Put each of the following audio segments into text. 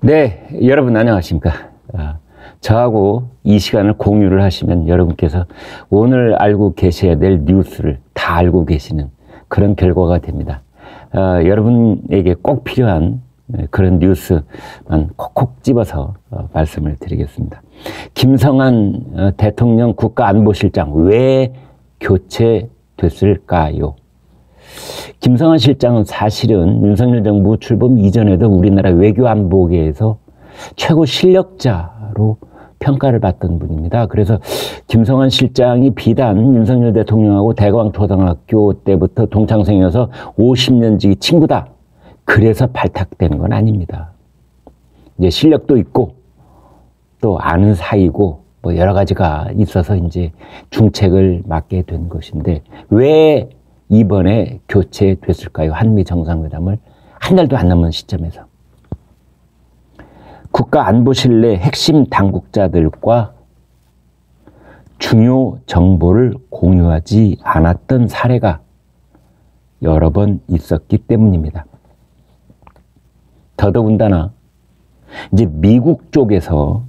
네, 여러분 안녕하십니까. 저하고 이 시간을 공유를 하시면 여러분께서 오늘 알고 계셔야 될 뉴스를 다 알고 계시는 그런 결과가 됩니다. 여러분에게 꼭 필요한 그런 뉴스만 콕콕 집어서 말씀을 드리겠습니다. 김성한 대통령 국가안보실장 왜 교체됐을까요? 김성한 실장은 사실은 윤석열 정부 출범 이전에도 우리나라 외교안보계에서 최고 실력자로 평가를 받던 분입니다. 그래서 김성한 실장이 비단 윤석열 대통령하고 대광초등학교 때부터 동창생이어서 50년 지기 친구다. 그래서 발탁된 건 아닙니다. 이제 실력도 있고 또 아는 사이고 뭐 여러 가지가 있어서 이제 중책을 맡게 된 것인데 왜 이번에 교체됐을까요? 한미 정상회담을 한 달도 안 남은 시점에서. 국가안보실 내 핵심 당국자들과 중요 정보를 공유하지 않았던 사례가 여러 번 있었기 때문입니다. 더더군다나 이제 미국 쪽에서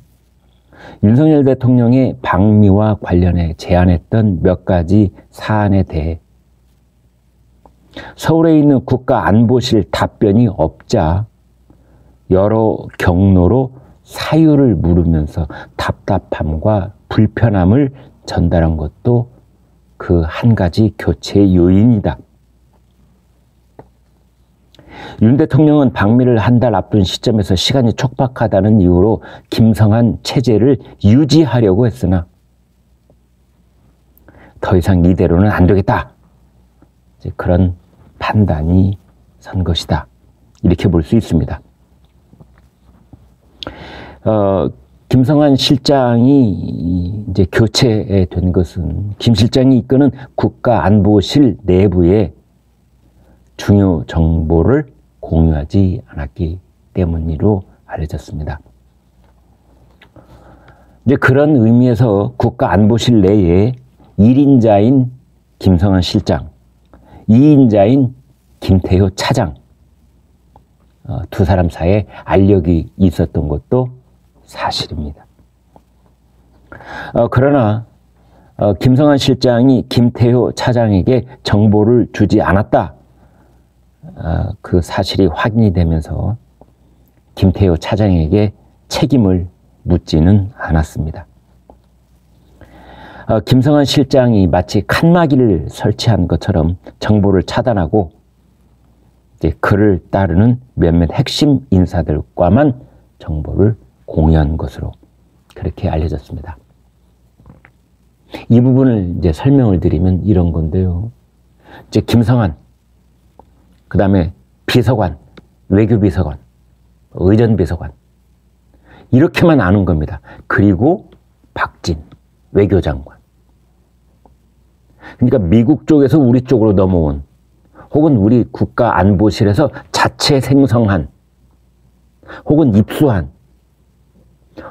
윤석열 대통령의 방미와 관련해 제안했던 몇 가지 사안에 대해 서울에 있는 국가안보실 답변이 없자 여러 경로로 사유를 물으면서 답답함과 불편함을 전달한 것도 그 한 가지 교체 요인이다. 윤 대통령은 방미를 한 달 앞둔 시점에서 시간이 촉박하다는 이유로 김성한 체제를 유지하려고 했으나 더 이상 이대로는 안 되겠다. 이제 그런 판단이 선 것이다. 이렇게 볼 수 있습니다. 김성한 실장이 이제 교체된 것은 김 실장이 이끄는 국가안보실 내부에 중요 정보를 공유하지 않았기 때문으로 알려졌습니다. 이제 그런 의미에서 국가안보실 내에 1인자인 김성한 실장, 2인자인 김태효 차장 두 사람 사이에 알력이 있었던 것도 사실입니다. 그러나 김성한 실장이 김태효 차장에게 정보를 주지 않았다. 그 사실이 확인이 되면서 김태효 차장에게 책임을 묻지는 않았습니다. 김성한 실장이 마치 칸막이를 설치한 것처럼 정보를 차단하고 이제 그를 따르는 몇몇 핵심 인사들과만 정보를 공유한 것으로 그렇게 알려졌습니다. 이 부분을 이제 설명을 드리면 이런 건데요. 이제 김성한, 그 다음에 비서관, 외교비서관, 의전비서관 이렇게만 아는 겁니다. 그리고 박진, 외교장관. 그러니까 미국 쪽에서 우리 쪽으로 넘어온 혹은 우리 국가안보실에서 자체 생성한 혹은 입수한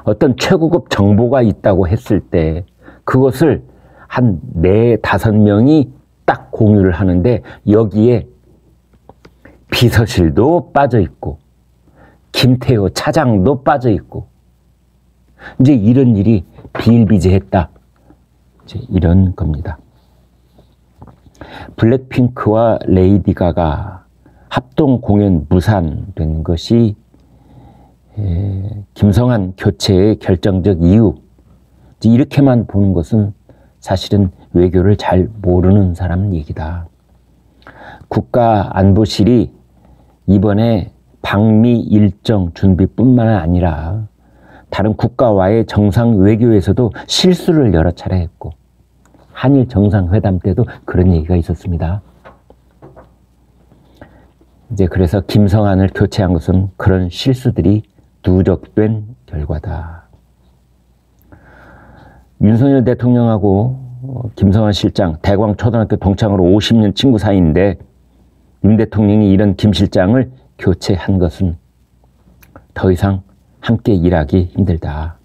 어떤 최고급 정보가 있다고 했을 때 그것을 한 4-5명이 딱 공유를 하는데 여기에 비서실도 빠져있고 김태효 차장도 빠져있고 이제 이런 일이 비일비재했다. 이제 이런 겁니다. 블랙핑크와 레이디 가가 합동 공연 무산된 것이 김성한 교체의 결정적 이유. 이렇게만 보는 것은 사실은 외교를 잘 모르는 사람 얘기다. 국가안보실이 이번에 방미 일정 준비뿐만 아니라 다른 국가와의 정상 외교에서도 실수를 여러 차례 했고 한일 정상회담 때도 그런 얘기가 있었습니다. 이제 그래서 김성한을 교체한 것은 그런 실수들이 누적된 결과다. 윤석열 대통령하고 김성한 실장, 대광초등학교 동창으로 50년 친구 사이인데 윤 대통령이 이런 김 실장을 교체한 것은 더 이상 함께 일하기 힘들다.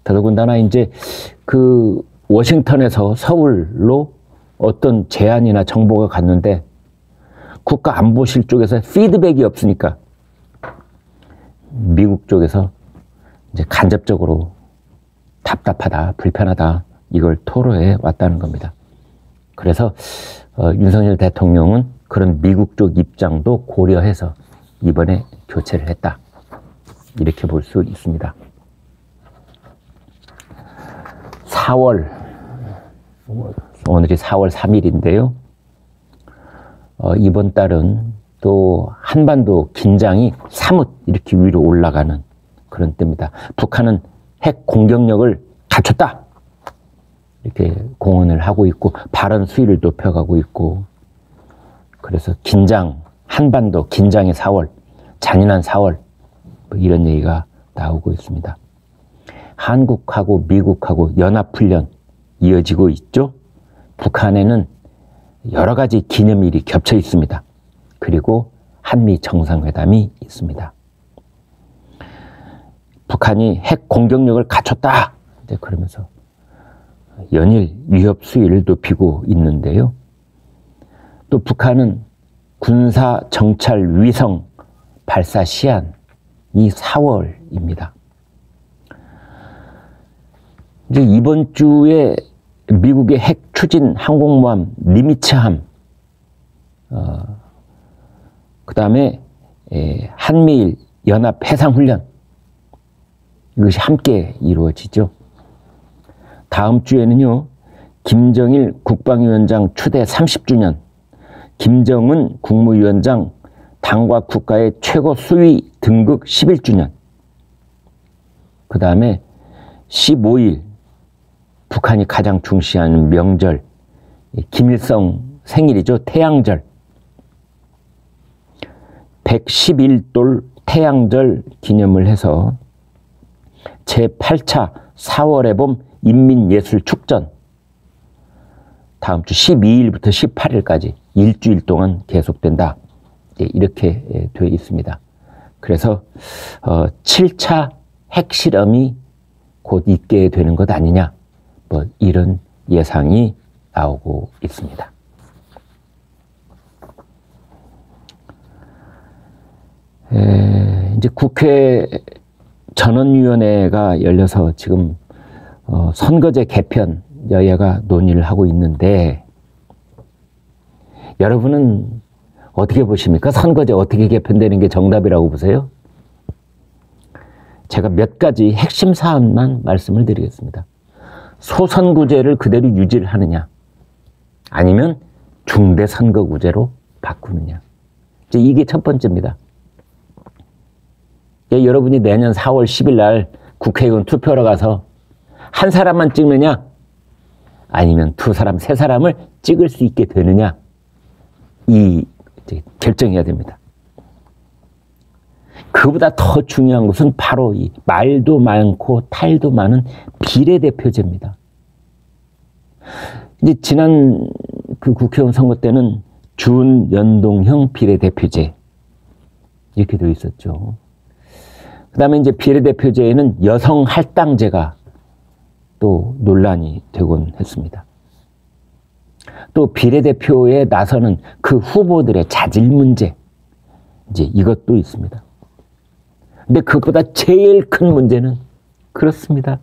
더더군다나 이제 그 워싱턴에서 서울로 어떤 제안이나 정보가 갔는데 국가안보실 쪽에서 피드백이 없으니까 미국 쪽에서 이제 간접적으로 답답하다, 불편하다, 이걸 토로해 왔다는 겁니다. 그래서 윤석열 대통령은 그런 미국 쪽 입장도 고려해서 이번에 교체를 했다. 이렇게 볼 수 있습니다. 4월, 오늘이 4월 3일인데요. 이번 달은 또 한반도 긴장이 사뭇 이렇게 위로 올라가는 그런 때입니다. 북한은 핵 공격력을 갖췄다. 이렇게 공언을 하고 있고 발언 수위를 높여가고 있고, 그래서 긴장, 한반도 긴장의 4월, 잔인한 4월, 뭐 이런 얘기가 나오고 있습니다. 한국하고 미국하고 연합훈련 이어지고 있죠. 북한에는 여러 가지 기념일이 겹쳐 있습니다. 그리고 한미 정상회담이 있습니다. 북한이 핵 공격력을 갖췄다. 이제 그러면서 연일 위협 수위를 높이고 있는데요. 또 북한은 군사 정찰 위성 발사 시한이 4월입니다. 이제 이번 주에 미국의 핵 추진 항공모함 니미츠함, 그 다음에 한미일 연합 해상훈련, 이것이 함께 이루어지죠. 다음 주에는요, 김정일 국방위원장 추대 30주년, 김정은 국무위원장 당과 국가의 최고 수위 등극 11주년, 그 다음에 15일 북한이 가장 중시하는 명절, 김일성 생일이죠. 태양절. 111돌 태양절 기념을 해서 제8차 4월의 봄 인민예술축전, 다음 주 12일부터 18일까지 일주일 동안 계속된다. 이렇게 되어 있습니다. 그래서 7차 핵실험이 곧 있게 되는 것 아니냐, 뭐 이런 예상이 나오고 있습니다. 이제 국회 전원위원회가 열려서 지금 선거제 개편 여야가 논의를 하고 있는데, 여러분은 어떻게 보십니까? 선거제 어떻게 개편되는 게 정답이라고 보세요? 제가 몇 가지 핵심 사안만 말씀을 드리겠습니다. 소선구제를 그대로 유지를 하느냐, 아니면 중대선거구제로 바꾸느냐. 이제 이게 첫 번째입니다. 여러분이 내년 4월 10일 날 국회의원 투표하러 가서 한 사람만 찍느냐, 아니면 두 사람, 세 사람을 찍을 수 있게 되느냐, 이 결정해야 됩니다. 그보다 더 중요한 것은 바로 이 말도 많고 탈도 많은 비례대표제입니다. 이제 지난 그 국회의원 선거 때는 준연동형 비례대표제 이렇게 되어 있었죠. 그 다음에 이제 비례대표제에는 여성 할당제가 또 논란이 되곤 했습니다. 또 비례대표에 나서는 그 후보들의 자질 문제, 이제 이것도 있습니다. 근데 그것보다 제일 큰 문제는 그렇습니다.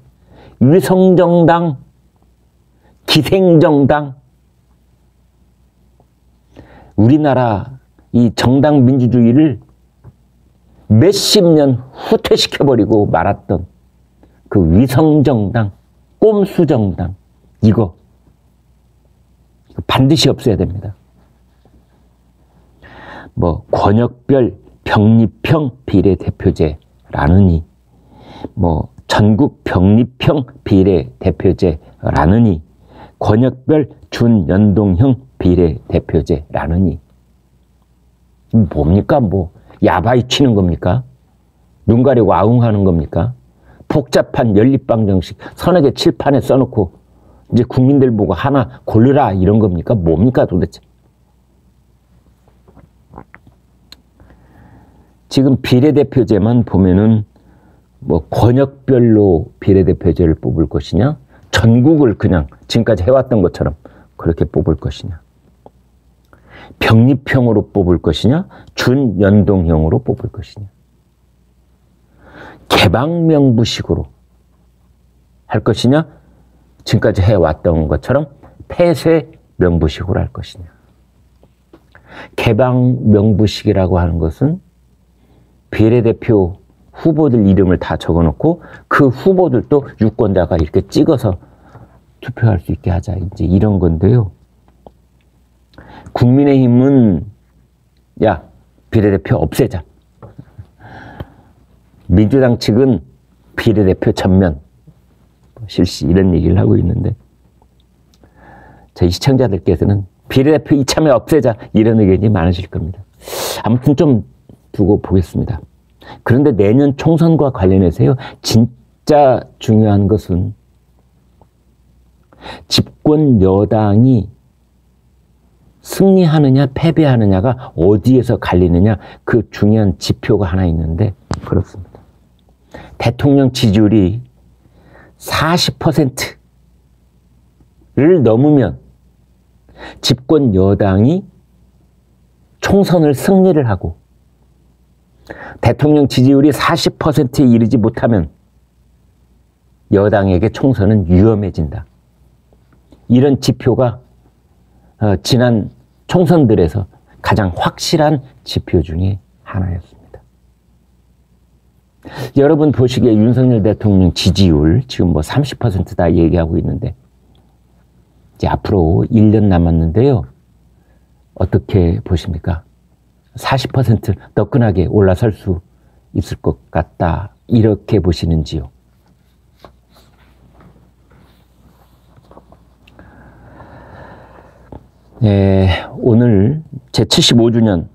위성정당, 기생정당, 우리나라 이 정당 민주주의를 몇십 년 후퇴시켜버리고 말았던 그 위성정당, 꼼수정당, 이거 반드시 없어야 됩니다. 뭐 권역별 병립형 비례대표제라느니, 뭐 전국 병립형 비례대표제라느니, 권역별 준연동형 비례대표제라느니, 뭡니까? 뭐 야바이 치는 겁니까? 눈 가리고 아웅하는 겁니까? 복잡한 연립방정식 서너 개 칠판에 써놓고 이제 국민들 보고 하나 고르라 이런 겁니까? 뭡니까 도대체? 지금 비례대표제만 보면은 뭐 권역별로 비례대표제를 뽑을 것이냐, 전국을 그냥 지금까지 해왔던 것처럼 그렇게 뽑을 것이냐, 병립형으로 뽑을 것이냐, 준연동형으로 뽑을 것이냐. 개방명부식으로 할 것이냐, 지금까지 해왔던 것처럼 폐쇄명부식으로 할 것이냐. 개방명부식이라고 하는 것은 비례대표 후보들 이름을 다 적어놓고 그 후보들도 유권자가 이렇게 찍어서 투표할 수 있게 하자, 이제 이런 건데요. 국민의힘은 야, 비례대표 없애자. 민주당 측은 비례대표 전면 실시, 이런 얘기를 하고 있는데, 저희 시청자들께서는 비례대표 이참에 없애자, 이런 의견이 많으실 겁니다. 아무튼 좀 두고 보겠습니다. 그런데 내년 총선과 관련해서요, 진짜 중요한 것은 집권 여당이 승리하느냐 패배하느냐가 어디에서 갈리느냐, 그 중요한 지표가 하나 있는데 그렇습니다. 대통령 지지율이 40%를 넘으면 집권 여당이 총선을 승리를 하고, 대통령 지지율이 40%에 이르지 못하면 여당에게 총선은 위험해진다. 이런 지표가 지난 총선들에서 가장 확실한 지표 중에 하나였습니다. 여러분 보시기에 윤석열 대통령 지지율 지금 뭐 30%다 얘기하고 있는데, 이제 앞으로 1년 남았는데요. 어떻게 보십니까? 40% 너끈하게 올라설 수 있을 것 같다, 이렇게 보시는지요? 네, 오늘 제75주년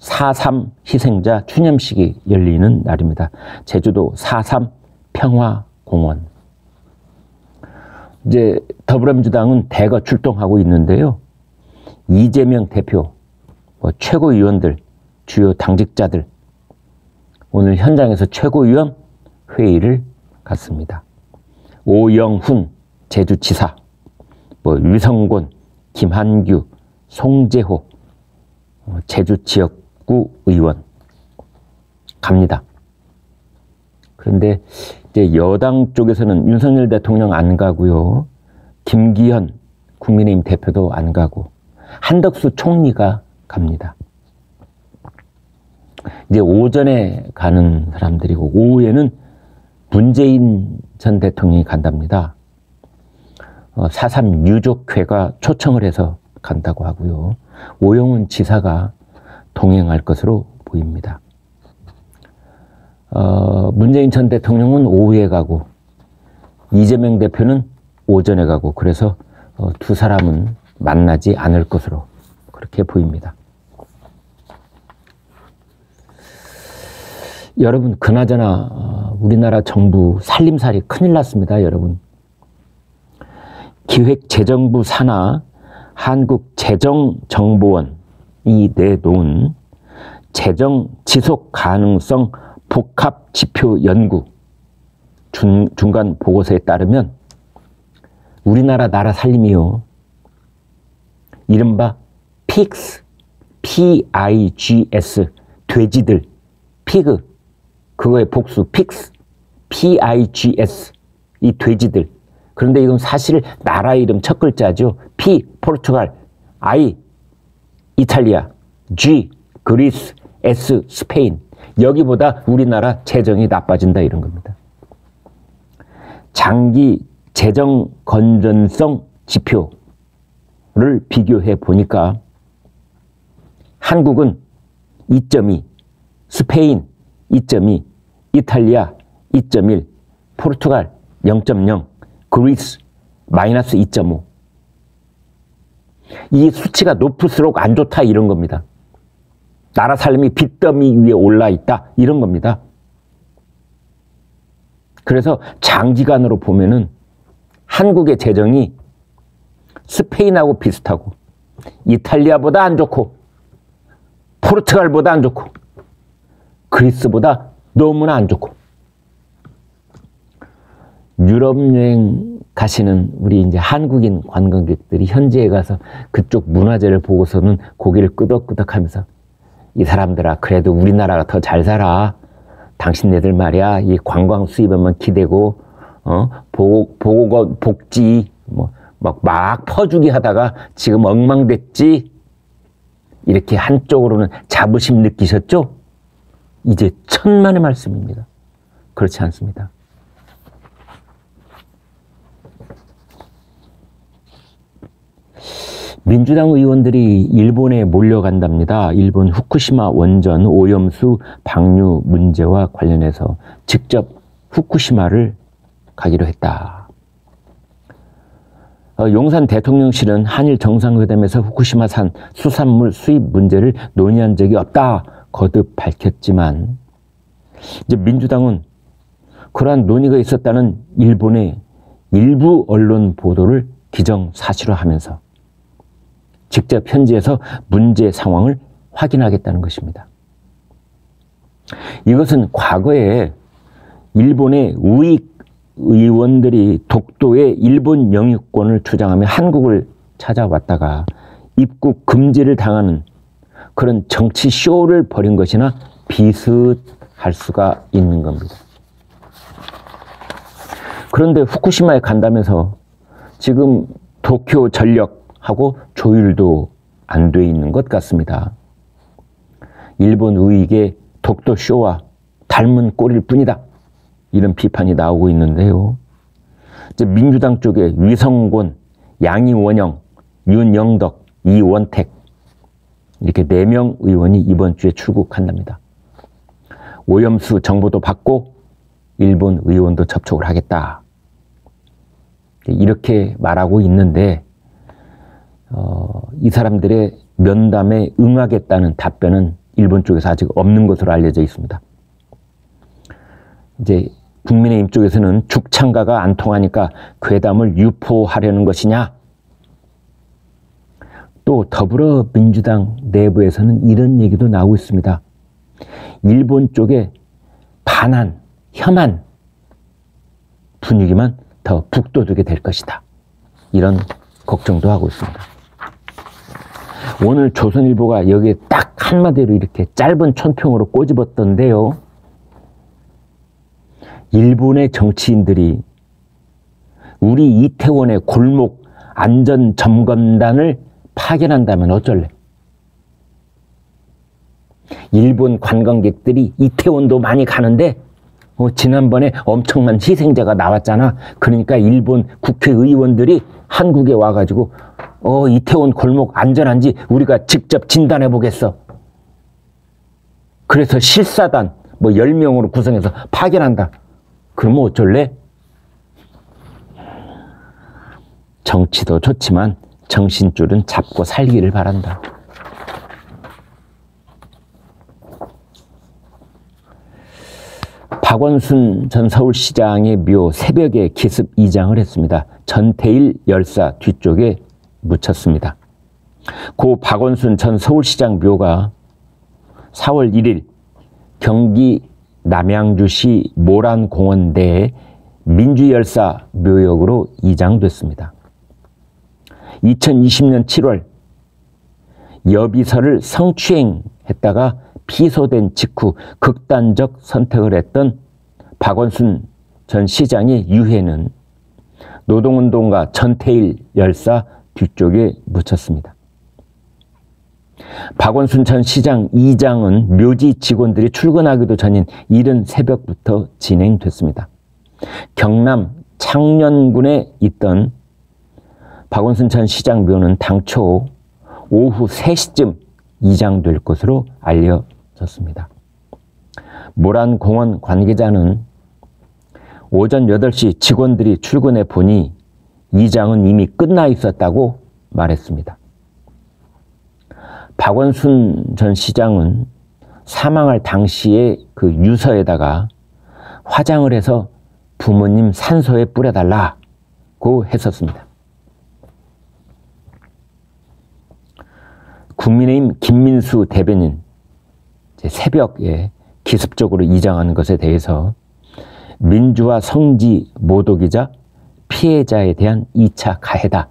4.3 희생자 추념식이 열리는 날입니다. 제주도 4.3 평화공원. 이제 더불어민주당은 대거 출동하고 있는데요. 이재명 대표, 최고위원들, 주요 당직자들 오늘 현장에서 최고위원 회의를 갖습니다. 오영훈 제주지사, 유성곤, 김한규, 송재호 제주지역구 의원 갑니다. 그런데 이제 여당 쪽에서는 윤석열 대통령 안 가고요, 김기현 국민의힘 대표도 안 가고 한덕수 총리가 갑니다. 이제 오전에 가는 사람들이고, 오후에는 문재인 전 대통령이 간답니다. 4.3 유족회가 초청을 해서 간다고 하고요. 오영훈 지사가 동행할 것으로 보입니다. 문재인 전 대통령은 오후에 가고, 이재명 대표는 오전에 가고, 그래서 두 사람은 만나지 않을 것으로 그렇게 보입니다. 여러분, 그나저나 우리나라 정부 살림살이 큰일 났습니다, 여러분. 기획재정부 산하 한국재정정보원이 내놓은 재정 지속 가능성 복합지표 연구 중간 보고서에 따르면 우리나라 나라 살림이요, 이른바 피그스, P-I-G-S, 돼지들, 피그, 그거의 복수, 픽스, P-I-G-S, 이 돼지들. 그런데 이건 사실 나라 이름 첫 글자죠. P, 포르투갈, I, 이탈리아, G, 그리스, S, 스페인. 여기보다 우리나라 재정이 나빠진다, 이런 겁니다. 장기 재정 건전성 지표를 비교해 보니까 한국은 2.2, 스페인 2.2, 이탈리아 2.1, 포르투갈 0.0, 그리스 마이너스 2.5. 이 수치가 높을수록 안 좋다, 이런 겁니다. 나라 살림이 빚더미 위에 올라 있다, 이런 겁니다. 그래서 장기간으로 보면은 한국의 재정이 스페인하고 비슷하고, 이탈리아보다 안 좋고, 포르투갈보다 안 좋고, 그리스보다 너무나 안 좋고. 유럽 여행 가시는 우리 이제 한국인 관광객들이 현지에 가서 그쪽 문화재를 보고서는 고개를 끄덕끄덕 하면서, 이 사람들아, 그래도 우리나라가 더 잘 살아. 당신네들 말이야, 이 관광 수입에만 기대고, 복지, 막 퍼주기 하다가 지금 엉망됐지? 이렇게 한쪽으로는 자부심 느끼셨죠? 이제 천만의 말씀입니다. 그렇지 않습니다. 민주당 의원들이 일본에 몰려간답니다. 일본 후쿠시마 원전 오염수 방류 문제와 관련해서 직접 후쿠시마를 가기로 했다. 용산 대통령실은 한일 정상회담에서 후쿠시마산 수산물 수입 문제를 논의한 적이 없다 거듭 밝혔지만, 이제 민주당은 그러한 논의가 있었다는 일본의 일부 언론 보도를 기정사실화하면서 직접 현지에서 문제 상황을 확인하겠다는 것입니다. 이것은 과거에 일본의 우익 의원들이 독도의 일본 영유권을 주장하며 한국을 찾아왔다가 입국 금지를 당하는 그런 정치 쇼를 벌인 것이나 비슷할 수가 있는 겁니다. 그런데 후쿠시마에 간다면서 지금 도쿄 전력하고 조율도 안 돼 있는 것 같습니다. 일본 우익의 독도 쇼와 닮은 꼴일 뿐이다, 이런 비판이 나오고 있는데요. 이제 민주당 쪽에 위성곤, 양이원영, 윤영덕, 이원택 이렇게 4명 의원이 이번 주에 출국한답니다. 오염수 정보도 받고 일본 의원도 접촉을 하겠다, 이렇게 말하고 있는데 이 사람들의 면담에 응하겠다는 답변은 일본 쪽에서 아직 없는 것으로 알려져 있습니다. 이제 국민의힘 쪽에서는 죽창가가 안 통하니까 괴담을 유포하려는 것이냐, 또 더불어민주당 내부에서는 이런 얘기도 나오고 있습니다. 일본 쪽에 반한, 혐한 분위기만 더 북돋우게 될 것이다, 이런 걱정도 하고 있습니다. 오늘 조선일보가 여기에 딱 한마디로 이렇게 짧은 촌평으로 꼬집었던데요. 일본의 정치인들이 우리 이태원의 골목 안전점검단을 파견한다면 어쩔래? 일본 관광객들이 이태원도 많이 가는데 지난번에 엄청난 희생자가 나왔잖아. 그러니까 일본 국회의원들이 한국에 와가지고 이태원 골목 안전한지 우리가 직접 진단해 보겠어. 그래서 실사단 10명으로 구성해서 파견한다. 그러면 어쩔래? 정치도 좋지만 정신줄은 잡고 살기를 바란다. 박원순 전 서울시장의 묘 새벽에 기습 이장을 했습니다. 전태일 열사 뒤쪽에 묻혔습니다. 고 박원순 전 서울시장 묘가 4월 1일 경기 남양주시 모란공원대에 민주열사 묘역으로 이장됐습니다. 2020년 7월 여비서를 성추행했다가 피소된 직후 극단적 선택을 했던 박원순 전 시장의 유해는 노동운동가 전태일 열사 뒤쪽에 묻혔습니다. 박원순 전 시장 이장은 묘지 직원들이 출근하기도 전인 이른 새벽부터 진행됐습니다. 경남 창녕군에 있던 박원순 전 시장 묘는 당초 오후 3시쯤 이장될 것으로 알려졌습니다. 모란공원 관계자는 오전 8시 직원들이 출근해 보니 이장은 이미 끝나 있었다고 말했습니다. 박원순 전 시장은 사망할 당시에 그 유서에다가 화장을 해서 부모님 산소에 뿌려달라고 했었습니다. 국민의힘 김민수 대변인 새벽에 기습적으로 이장하는 것에 대해서 민주화 성지 모독이자 피해자에 대한 2차 가해다,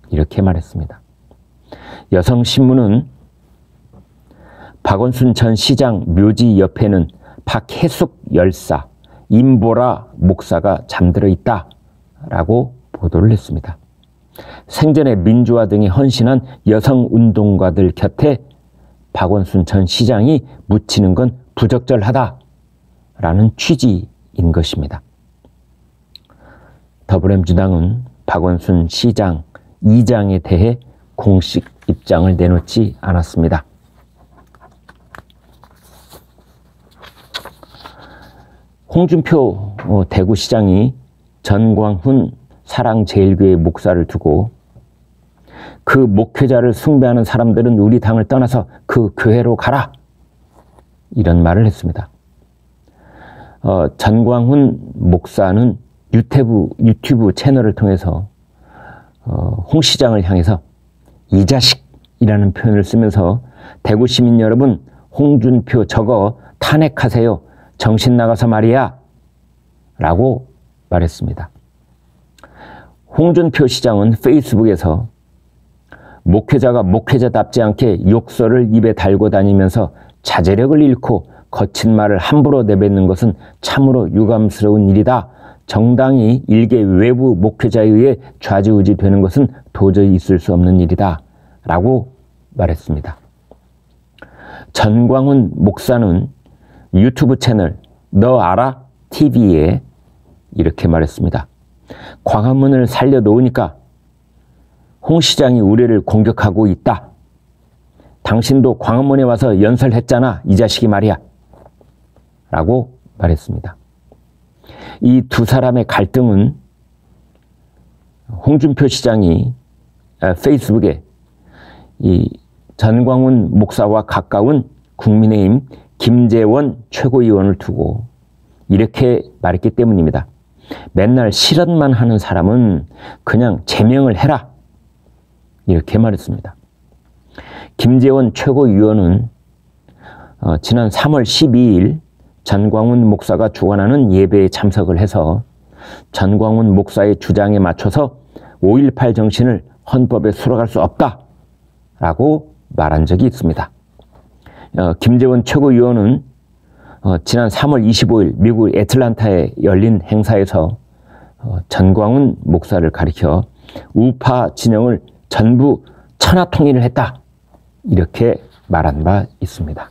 이렇게 말했습니다. 여성신문은 박원순 전 시장 묘지 옆에는 박해숙 열사, 임보라 목사가 잠들어 있다라고 보도를 했습니다. 생전에 민주화 등에 헌신한 여성운동가들 곁에 박원순 전 시장이 묻히는 건 부적절하다라는 취지인 것입니다. 더불어민주당은 박원순 시장 2장에 대해 공식 입장을 내놓지 않았습니다. 홍준표 대구시장이 전광훈 사랑제일교회 목사를 두고 그 목회자를 숭배하는 사람들은 우리 당을 떠나서 그 교회로 가라, 이런 말을 했습니다. 전광훈 목사는 유튜브 채널을 통해서 홍 시장을 향해서 이 자식이라는 표현을 쓰면서 대구 시민 여러분, 홍준표 저거 탄핵하세요, 정신 나가서 말이야 라고 말했습니다. 홍준표 시장은 페이스북에서 목회자가 목회자답지 않게 욕설을 입에 달고 다니면서 자제력을 잃고 거친 말을 함부로 내뱉는 것은 참으로 유감스러운 일이다. 정당이 일개 외부 목회자에 의해 좌지우지 되는 것은 도저히 있을 수 없는 일이다 라고 말했습니다. 전광훈 목사는 유튜브 채널 너 알아? TV에 이렇게 말했습니다. 광화문을 살려놓으니까 홍 시장이 우리를 공격하고 있다. 당신도 광화문에 와서 연설했잖아, 이 자식이 말이야 라고 말했습니다. 이 두 사람의 갈등은 홍준표 시장이 페이스북에 이 전광훈 목사와 가까운 국민의힘 김재원 최고위원을 두고 이렇게 말했기 때문입니다. 맨날 실언만 하는 사람은 그냥 제명을 해라, 이렇게 말했습니다. 김재원 최고위원은 지난 3월 12일 전광훈 목사가 주관하는 예배에 참석을 해서 전광훈 목사의 주장에 맞춰서 5.18 정신을 헌법에 수락할 수 없다라고 말한 적이 있습니다. 김재원 최고위원은 지난 3월 25일 미국 애틀란타에 열린 행사에서 전광훈 목사를 가리켜 우파 진영을 전부 천하통일을 했다, 이렇게 말한 바 있습니다.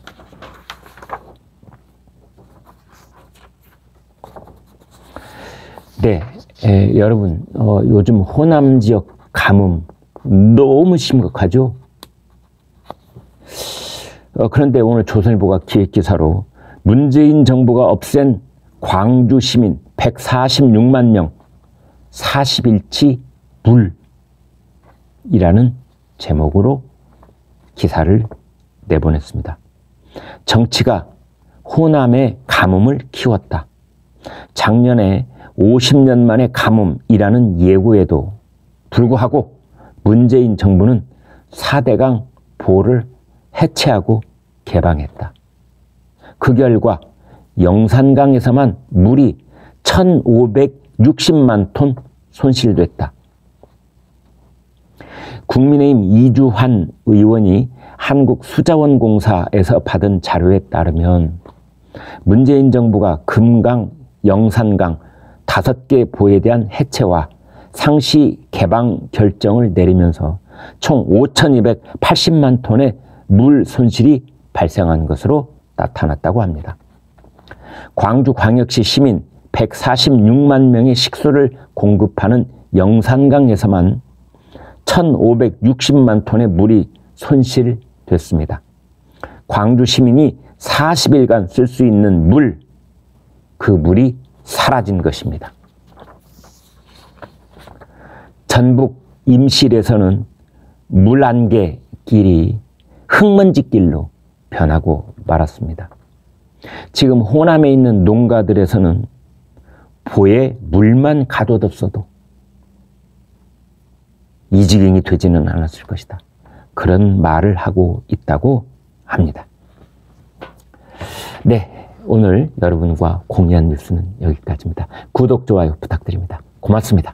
네, 여러분, 요즘 호남 지역 가뭄 너무 심각하죠? 그런데 오늘 조선일보가 기획기사로 문재인 정부가 없앤 광주 시민 146만 명 40일치 불이라는 제목으로 기사를 내보냈습니다. 정치가 호남의 가뭄을 키웠다. 작년에 50년 만의 가뭄이라는 예고에도 불구하고 문재인 정부는 4대강 보를 해체하고 개방했다. 그 결과 영산강에서만 물이 1,560만 톤 손실됐다. 국민의힘 이주환 의원이 한국수자원공사에서 받은 자료에 따르면 문재인 정부가 금강, 영산강 5개 보에 대한 해체와 상시 개방 결정을 내리면서 총 5,280만 톤의 물 손실이 발생한 것으로 나타났다고 합니다. 광주광역시 시민 146만 명의 식수를 공급하는 영산강에서만 1,560만 톤의 물이 손실됐습니다. 광주 시민이 40일간 쓸 수 있는 물, 그 물이 사라진 것입니다. 전북 임실에서는 물안개 길이 흙먼지길로 변하고 말았습니다. 지금 호남에 있는 농가들에서는 보에 물만 가둬뒀어도 이 지경이 되지는 않았을 것이다. 그런 말을 하고 있다고 합니다. 네, 오늘 여러분과 공유한 뉴스는 여기까지입니다. 구독, 좋아요 부탁드립니다. 고맙습니다.